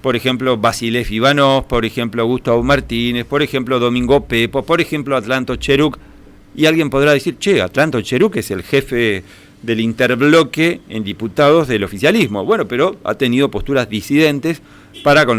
por ejemplo, Basilef Ivanov, por ejemplo, Gustavo Martínez, por ejemplo, Domingo Pepo, por ejemplo, Atlanto Cheruk. Y alguien podrá decir, che, Atlanto Cheruk es el jefe del interbloque en diputados del oficialismo. Bueno, pero ha tenido posturas disidentes para con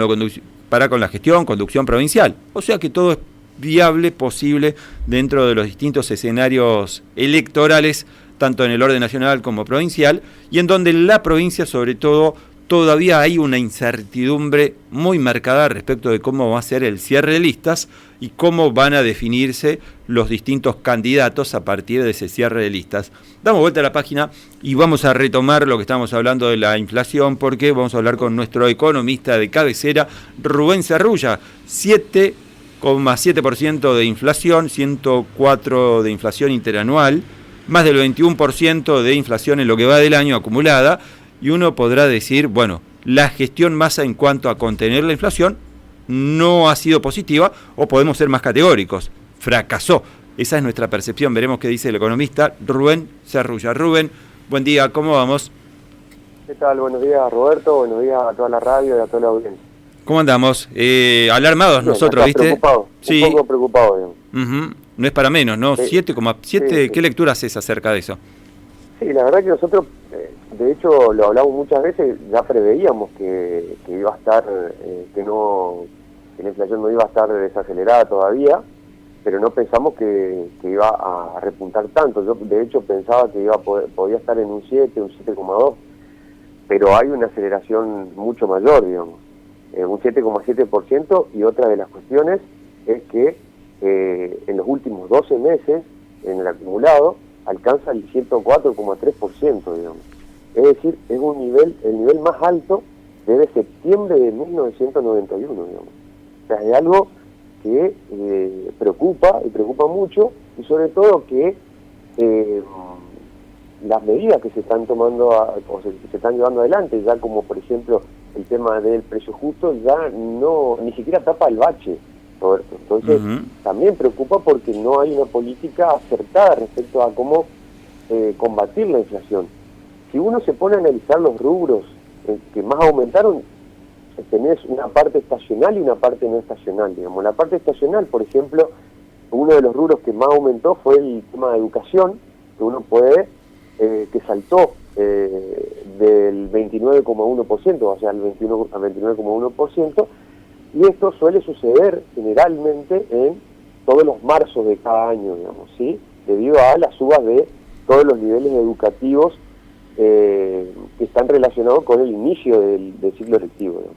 la gestión, conducción provincial. O sea que todo es viable, posible, dentro de los distintos escenarios electorales, tanto en el orden nacional como provincial, y en donde la provincia, sobre todo, todavía hay una incertidumbre muy marcada respecto de cómo va a ser el cierre de listas y cómo van a definirse los distintos candidatos a partir de ese cierre de listas. Damos vuelta a la página y vamos a retomar lo que estamos hablando de la inflación, porque vamos a hablar con nuestro economista de cabecera, Rubén Cerrulla. 7,7% de inflación, 104% de inflación interanual, más del 21% de inflación en lo que va del año acumulada. Y uno podrá decir, bueno, la gestión Massa en cuanto a contener la inflación no ha sido positiva, o podemos ser más categóricos, fracasó. Esa es nuestra percepción. Veremos qué dice el economista Rubén Cerrulla. Rubén, buen día, ¿cómo vamos? ¿Qué tal? Buenos días, Roberto, buenos días a toda la radio y a toda la audiencia. ¿Cómo andamos? Alarmados bien, nosotros, ¿viste? Preocupado, sí. Un poco preocupado, digamos. No es para menos, ¿no? Sí. 7,7, sí. ¿Qué lectura haces acerca de eso? Sí, la verdad que nosotros, de hecho, lo hablamos muchas veces, ya preveíamos que iba a estar, que la inflación no iba a estar desacelerada todavía, pero no pensamos que iba a repuntar tanto. Yo, de hecho, pensaba que podía estar en un 7, un 7,2, pero hay una aceleración mucho mayor, digamos, un 7,7%, y otra de las cuestiones es que en los últimos 12 meses, en el acumulado, alcanza el 104,3%, digamos. Es decir, es el nivel más alto desde septiembre de 1991, digamos. O sea, es algo que preocupa, y preocupa mucho, y sobre todo que las medidas que se están tomando que se están llevando adelante, ya como por ejemplo el tema del precio justo, ya ni siquiera tapa el bache, Roberto. Entonces, también preocupa porque no hay una política acertada respecto a cómo combatir la inflación. Si uno se pone a analizar los rubros que más aumentaron, tenés una parte estacional y una parte no estacional, digamos. La parte estacional, por ejemplo, uno de los rubros que más aumentó fue el tema de educación, que uno puede, que saltó del 29,1%, o sea, al 29,1%, y esto suele suceder generalmente en todos los marzos de cada año, digamos, ¿sí? Debido a las subas de todos los niveles educativos que están relacionados con el inicio del ciclo lectivo, ¿no?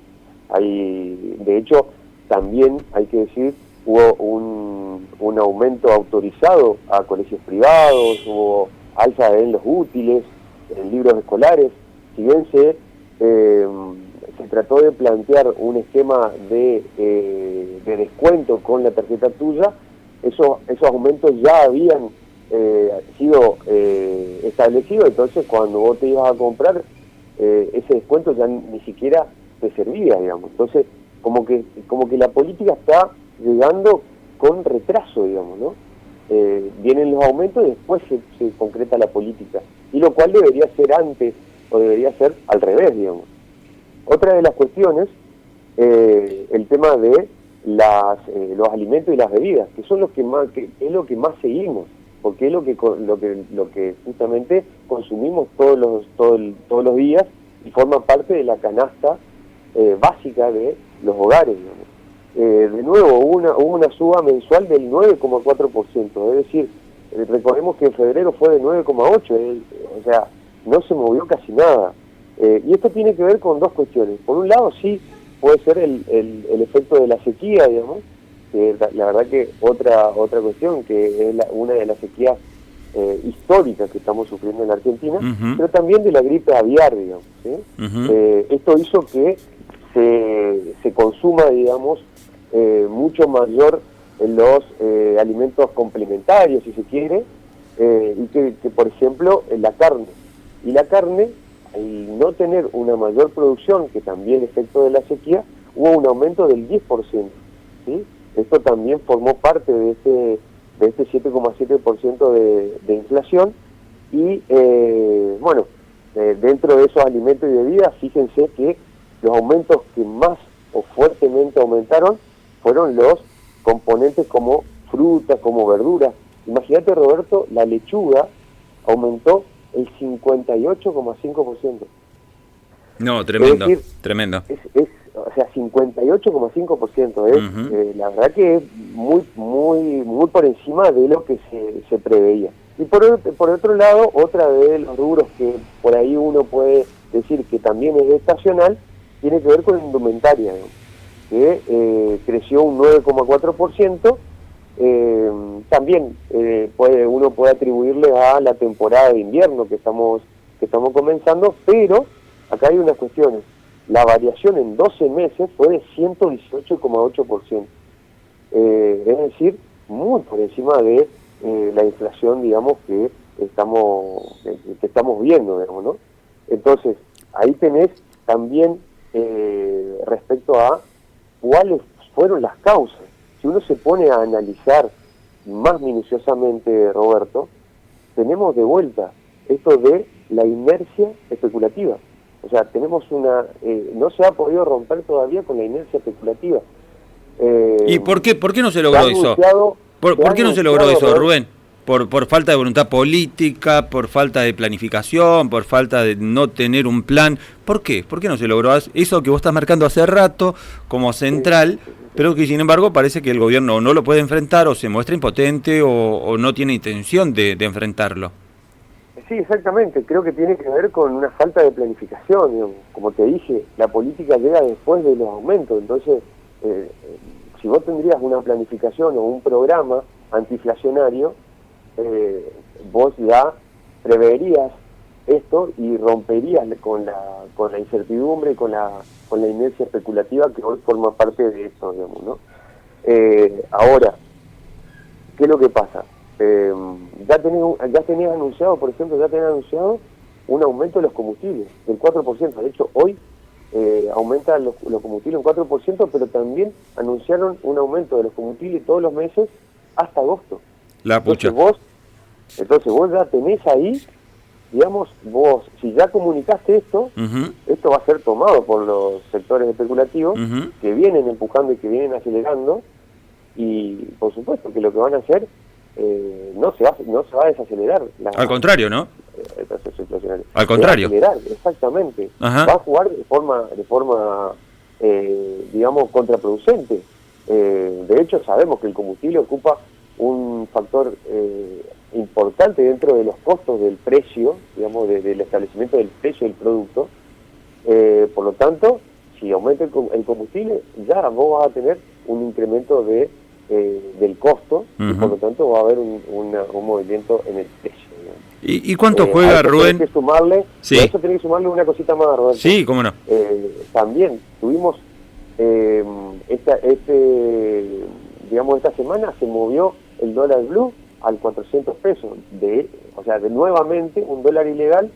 De hecho, también hay que decir, hubo un aumento autorizado a colegios privados, hubo alza en los útiles, en libros escolares. Si bien se trató de plantear un esquema de descuento con la tarjeta tuya, esos aumentos ya habían sido establecidos. Entonces cuando vos te ibas a comprar, ese descuento ya ni siquiera te servía, digamos. Entonces como que la política está llegando con retraso, digamos, ¿no? Vienen los aumentos y después se concreta la política, y lo cual debería ser antes, o debería ser al revés, digamos. Otra de las cuestiones, el tema de los alimentos y las bebidas, que son los que es lo que más seguimos, porque es lo que justamente consumimos todos los días, y forma parte de la canasta básica de los hogares, digamos. De nuevo, hubo una suba mensual del 9,4%, es decir, recordemos que en febrero fue de 9,8%, o sea, no se movió casi nada. Y esto tiene que ver con dos cuestiones. Por un lado, sí, puede ser el efecto de la sequía, digamos, que la verdad que otra cuestión, que es una de las sequías históricas que estamos sufriendo en la Argentina, pero también de la gripe aviar, digamos, ¿sí? Esto hizo que se consuma, digamos, mucho mayor en los alimentos complementarios, si se quiere, y que por ejemplo, en la carne. Y la carne, al no tener una mayor producción, que también efecto de la sequía, hubo un aumento del 10%, ¿sí? Esto también formó parte de este 7,7% de inflación. Y dentro de esos alimentos y bebidas, fíjense que los aumentos que más o fuertemente aumentaron fueron los componentes como frutas, como verduras. Imagínate, Roberto, la lechuga aumentó el 58,5%. No, tremendo, es decir, tremendo. O sea, 58,5%. La verdad que es muy por encima de lo que se preveía. Y por otro lado, otra de los rubros que por ahí uno puede decir que también es estacional, tiene que ver con indumentaria, ¿no? Que creció un 9,4%. También uno puede atribuirle a la temporada de invierno que estamos comenzando, pero acá hay unas cuestiones. La variación en 12 meses fue de 118,8%. Es decir, muy por encima de la inflación, digamos, que estamos viendo, digamos, ¿no? Entonces, ahí tenés también respecto a cuáles fueron las causas. Si uno se pone a analizar más minuciosamente, Roberto, tenemos de vuelta esto de la inercia especulativa. O sea, tenemos no se ha podido romper todavía con la inercia especulativa. ¿Y por qué no se logró eso? ¿Por qué no se logró eso, Rubén? ¿Por falta de voluntad política, por falta de planificación, por falta de no tener un plan? ¿Por qué? ¿Por qué no se logró eso que vos estás marcando hace rato como central, pero que sin embargo parece que el gobierno no lo puede enfrentar o se muestra impotente o no tiene intención de enfrentarlo? Sí, exactamente. Creo que tiene que ver con una falta de planificación, digamos. Como te dije, la política llega después de los aumentos. Entonces, si vos tendrías una planificación o un programa antiinflacionario, vos ya preverías esto y romperías con la incertidumbre, con la inercia especulativa que hoy forma parte de esto, digamos, ¿no? Ahora, ¿qué es lo que pasa? Ya tenías anunciado, por ejemplo, un aumento de los combustibles del 4%. De hecho, hoy aumentan los combustibles un 4%, pero también anunciaron un aumento de los combustibles todos los meses hasta agosto. La pucha. Entonces vos ya tenés ahí, digamos, si ya comunicaste esto, esto va a ser tomado por los sectores especulativos que vienen empujando y que vienen acelerando, y por supuesto que lo que van a hacer no se va a desacelerar. Al contrario, ¿no? El proceso inflacionario. Al contrario. Se va a acelerar, exactamente. Va a jugar de forma digamos, contraproducente. De hecho, sabemos que el combustible ocupa un factor importante dentro de los costos del precio, digamos, del establecimiento del precio del producto. Por lo tanto, si aumenta el combustible, ya vos vas a tener un incremento del costo, y por lo tanto va a haber un movimiento en el precio. ¿Y cuánto juega, Rubén? A eso tenés que sumarle una cosita más, Roberto. Sí, cómo no. También tuvimos digamos, esta semana se movió el dólar blue al 400 pesos, nuevamente un dólar ilegal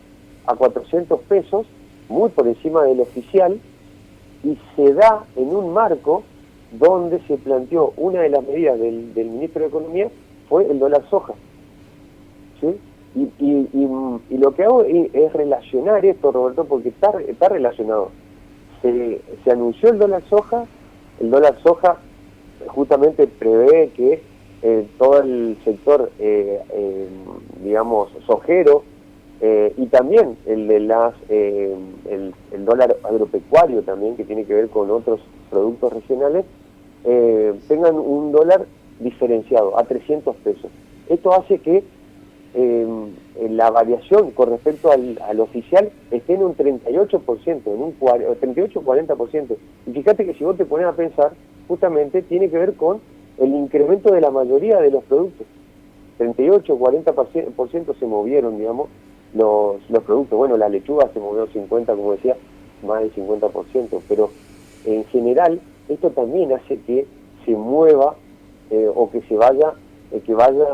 a 400 pesos, muy por encima del oficial, y se da en un marco donde se planteó una de las medidas del ministro de Economía, fue el dólar soja. ¿Sí? Y lo que hago es relacionar esto, Roberto, porque está relacionado. Se anunció el dólar soja justamente prevé que todo el sector, digamos, sojero, y también el de el dólar agropecuario también, que tiene que ver con otros productos regionales, tengan un dólar diferenciado a 300 pesos. Esto hace que la variación con respecto al oficial esté en un 38%, en un 38-40%. Y fíjate que si vos te pones a pensar, justamente tiene que ver con el incremento de la mayoría de los productos. 38-40% se movieron, digamos, los productos. Bueno, la lechuga se movió 50%, como decía, más del 50%, pero en general esto también hace que se mueva o que vaya,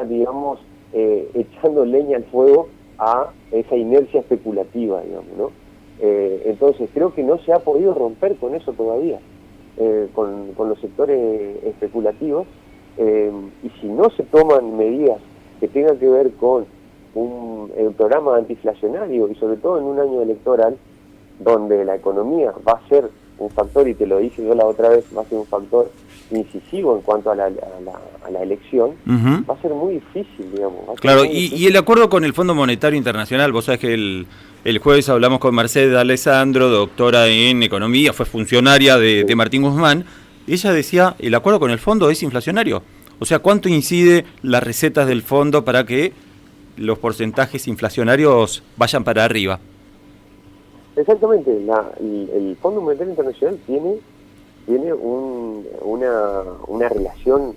digamos, echando leña al fuego a esa inercia especulativa, digamos, ¿no? Entonces creo que no se ha podido romper con eso todavía, con los sectores especulativos, y si no se toman medidas que tengan que ver con un programa antiinflacionario, y sobre todo en un año electoral donde la economía va a ser un factor, y te lo dije yo la otra vez, va a ser un factor incisivo en cuanto a la elección, va a ser muy difícil, digamos. Claro, y el acuerdo con el Fondo Monetario Internacional, vos sabés que el jueves hablamos con Mercedes Alessandro, doctora en economía, fue funcionaria de Martín Guzmán, y ella decía, el acuerdo con el fondo es inflacionario. O sea, ¿cuánto incide las recetas del fondo para que los porcentajes inflacionarios vayan para arriba? Exactamente, el Fondo Monetario Internacional tiene una relación,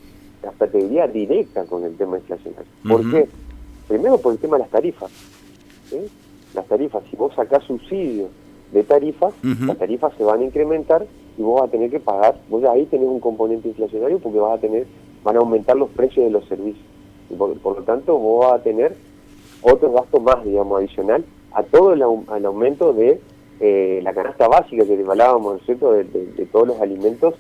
hasta te diría, directa con el tema inflacionario. ¿Por qué? Primero por el tema de las tarifas. ¿Sí? Las tarifas, si vos sacás subsidios de tarifas, las tarifas se van a incrementar y vos vas a tener que pagar, vos ahí tenés un componente inflacionario porque van a aumentar los precios de los servicios. Y por lo tanto vos vas a tener otro gasto más, digamos, adicional a todo al aumento de la canasta básica que hablábamos, ¿no es cierto?, de todos los alimentos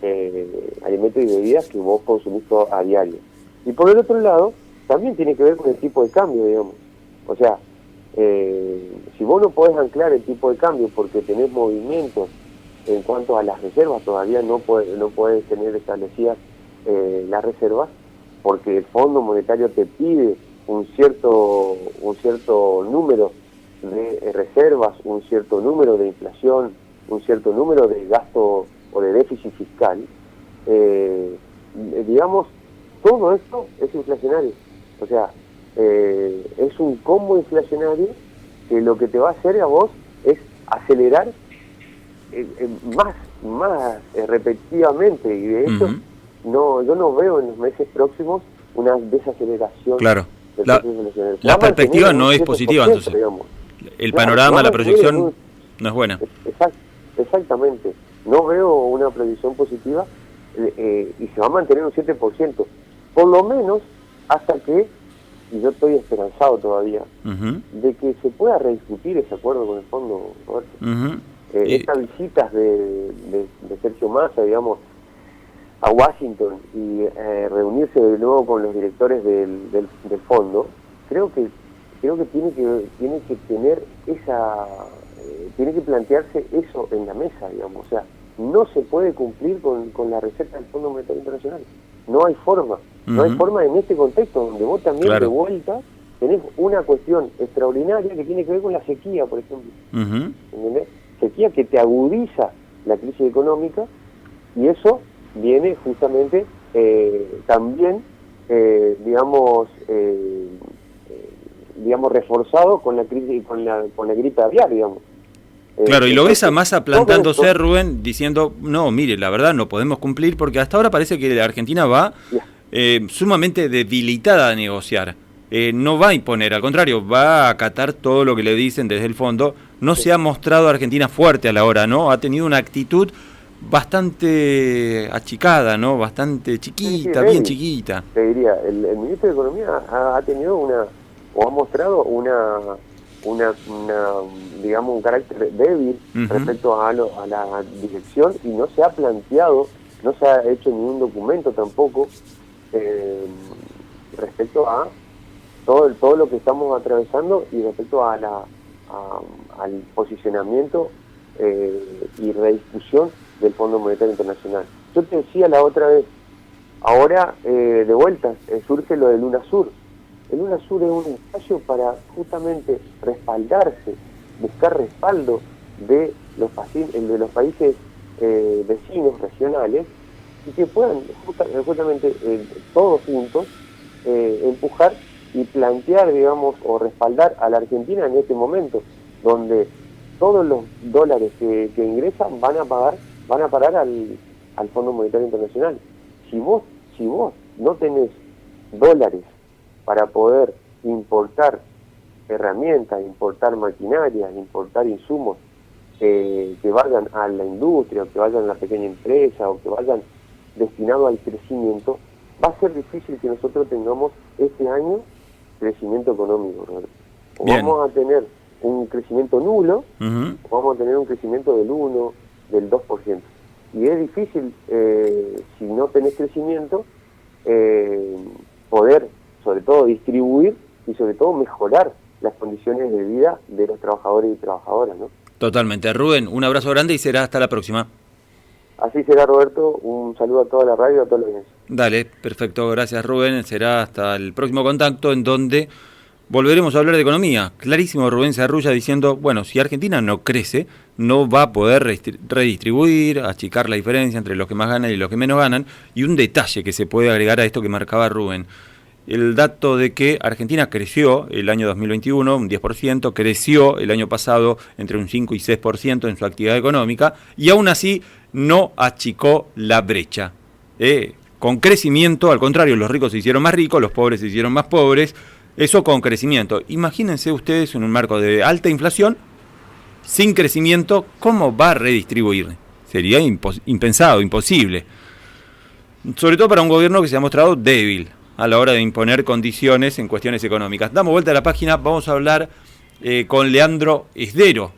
y bebidas que vos consumís a diario. Y por el otro lado, también tiene que ver con el tipo de cambio, digamos. O sea, si vos no podés anclar el tipo de cambio porque tenés movimientos en cuanto a las reservas, todavía no podés tener establecidas las reservas, porque el Fondo Monetario te pide un cierto número de reservas, un cierto número de inflación, un cierto número de gasto o de déficit fiscal, digamos, todo esto es inflacionario. O sea, es un combo inflacionario que lo que te va a hacer a vos es acelerar más repetitivamente, y de hecho yo no veo en los meses próximos una desaceleración. Claro, la perspectiva no es positiva, entonces digamos. El panorama, la proyección no es buena. Exactamente, no veo una proyección positiva, y se va a mantener un 7%, por lo menos hasta que, y yo estoy esperanzado todavía, de que se pueda rediscutir ese acuerdo con el fondo, Roberto. Estas visitas de Sergio Massa, digamos, a Washington y reunirse de nuevo con los directores del fondo, creo que tiene que tener tiene que plantearse eso en la mesa, digamos. O sea, no se puede cumplir con la receta del Fondo Monetario Internacional. No hay forma. No hay forma en este contexto, donde vos también de vuelta tenés una cuestión extraordinaria que tiene que ver con la sequía, por ejemplo. ¿Entendés? Sequía que te agudiza la crisis económica, y eso viene justamente también, digamos, reforzado con la crisis, con la gripe aviar, digamos. Claro, y lo ves a Massa plantándose, Rubén, diciendo, no, mire, la verdad no podemos cumplir, porque hasta ahora parece que la Argentina va sumamente debilitada a negociar. No va a imponer, al contrario, va a acatar todo lo que le dicen desde el fondo. No se ha mostrado Argentina fuerte a la hora, ¿no? Ha tenido una actitud bastante achicada, ¿no? Bastante chiquita, bien chiquita. Te diría, el ministro de Economía ha tenido ha mostrado digamos, un carácter débil respecto a la dirección, y no se ha planteado, no se ha hecho ningún documento tampoco respecto a todo lo que estamos atravesando, y respecto a al posicionamiento y rediscusión del Fondo Monetario Internacional. Yo te decía la otra vez, ahora de vuelta surge lo del UNASUR. El UNASUR es un espacio para justamente respaldarse, buscar respaldo de los países vecinos, regionales, y que puedan justamente todos juntos empujar y plantear, digamos, o respaldar a la Argentina en este momento, donde todos los dólares que ingresan van a parar al Fondo Monetario Internacional. Si vos no tenés dólares para poder importar herramientas, importar maquinaria, importar insumos que vayan a la industria, o que vayan a la pequeña empresa, o que vayan destinados al crecimiento, va a ser difícil que nosotros tengamos este año crecimiento económico, ¿no? O vamos a tener un crecimiento nulo, o vamos a tener un crecimiento del 1, del 2%. Y es difícil, si no tenés crecimiento, poder, sobre todo, distribuir y sobre todo mejorar las condiciones de vida de los trabajadores y trabajadoras, ¿no? Totalmente. Rubén, un abrazo grande y será hasta la próxima. Así será, Roberto. Un saludo a toda la radio, a todos los días. Dale, perfecto. Gracias, Rubén. Será hasta el próximo contacto en donde volveremos a hablar de economía. Clarísimo Rubén Zarrulla diciendo, bueno, si Argentina no crece, no va a poder redistribuir, achicar la diferencia entre los que más ganan y los que menos ganan. Y un detalle que se puede agregar a esto que marcaba Rubén. El dato de que Argentina creció el año 2021 un 10%, creció el año pasado entre un 5 y 6% en su actividad económica y aún así no achicó la brecha. Con crecimiento, al contrario, los ricos se hicieron más ricos, los pobres se hicieron más pobres, eso con crecimiento. Imagínense ustedes en un marco de alta inflación, sin crecimiento, ¿cómo va a redistribuir? Sería impensado, imposible. Sobre todo para un gobierno que se ha mostrado débil a la hora de imponer condiciones en cuestiones económicas. Damos vuelta a la página, vamos a hablar con Leandro Esdero.